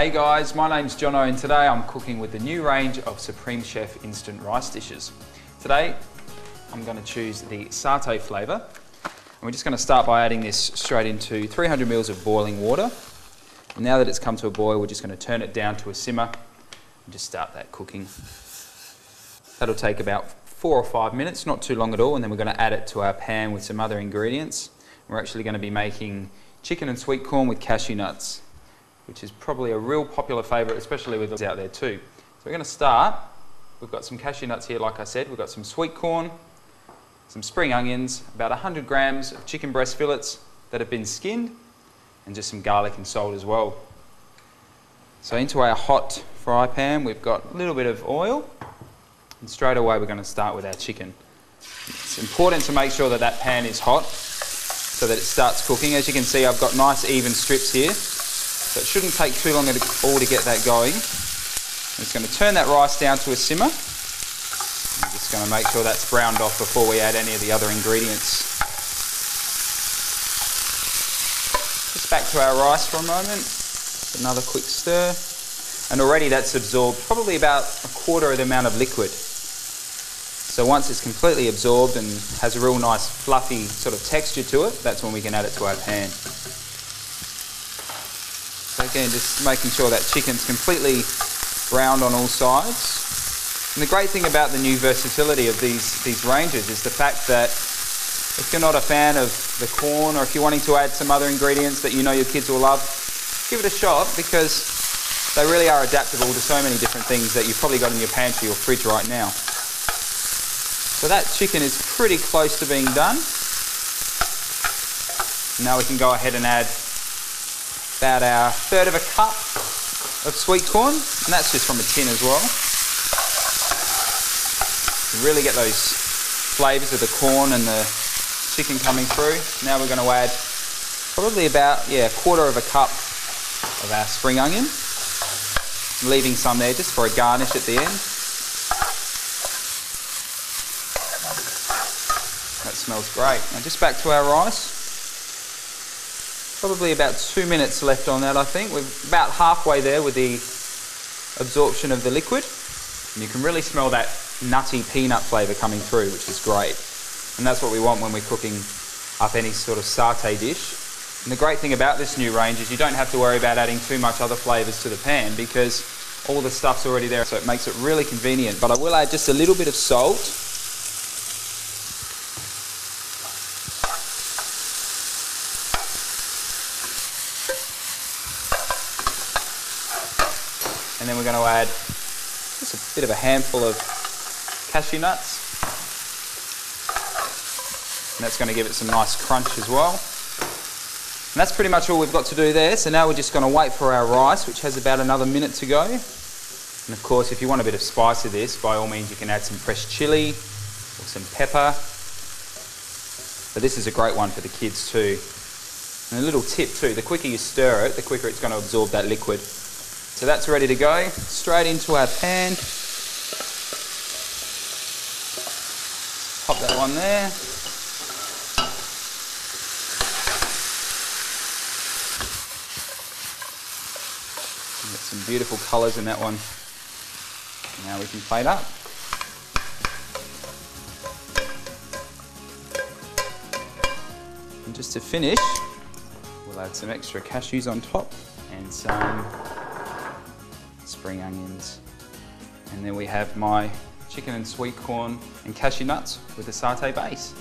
Hey guys, my name's Jono and today I'm cooking with the new range of Supreme Chef instant rice dishes. Today I'm going to choose the satay flavour and we're just going to start by adding this straight into 300 ml of boiling water. And now that it's come to a boil, we're just going to turn it down to a simmer and just start that cooking. That'll take about 4 or 5 minutes, not too long at all, and then we're going to add it to our pan with some other ingredients. We're actually going to be making chicken and sweet corn with cashew nuts, which is probably a real popular favourite, especially with those out there too. So we're going to start. We've got some cashew nuts here, like I said. We've got some sweet corn, some spring onions, about 100 grams of chicken breast fillets that have been skinned, and just some garlic and salt as well. So into our hot fry pan, we've got a little bit of oil, and straight away we're going to start with our chicken. It's important to make sure that that pan is hot so that it starts cooking. As you can see, I've got nice even strips here. So it shouldn't take too long at all to get that going. I'm just going to turn that rice down to a simmer. I'm just going to make sure that's browned off before we add any of the other ingredients. Just back to our rice for a moment. Another quick stir. And already that's absorbed probably about a quarter of the amount of liquid. So once it's completely absorbed and has a real nice fluffy sort of texture to it, that's when we can add it to our pan. So again, just making sure that chicken's completely browned on all sides. And the great thing about the new versatility of these ranges is the fact that if you're not a fan of the corn, or if you're wanting to add some other ingredients that you know your kids will love, give it a shot, because they really are adaptable to so many different things that you've probably got in your pantry or fridge right now. So that chicken is pretty close to being done. Now we can go ahead and add about our 1/3 of a cup of sweet corn, and that's just from a tin as well. You really get those flavours of the corn and the chicken coming through. Now we're going to add probably about a 1/4 of a cup of our spring onion, leaving some there just for a garnish at the end. That smells great. Now just back to our rice. Probably about 2 minutes left on that, I think. We're about halfway there with the absorption of the liquid. And you can really smell that nutty peanut flavour coming through, which is great. And that's what we want when we're cooking up any sort of satay dish. And the great thing about this new range is you don't have to worry about adding too much other flavours to the pan, because all the stuff's already there, so it makes it really convenient. But I will add just a little bit of salt. And then we're going to add just a bit of a handful of cashew nuts. And that's going to give it some nice crunch as well. And that's pretty much all we've got to do there. So now we're just going to wait for our rice, which has about another minute to go. And of course, if you want a bit of spice to this, by all means you can add some fresh chilli or some pepper. But this is a great one for the kids too. And a little tip too, the quicker you stir it, the quicker it's going to absorb that liquid. So that's ready to go, straight into our pan. Pop that one there. Get some beautiful colours in that one. Now we can plate up. And just to finish, we'll add some extra cashews on top and some spring onions. And then we have my chicken and sweet corn and cashew nuts with a satay base.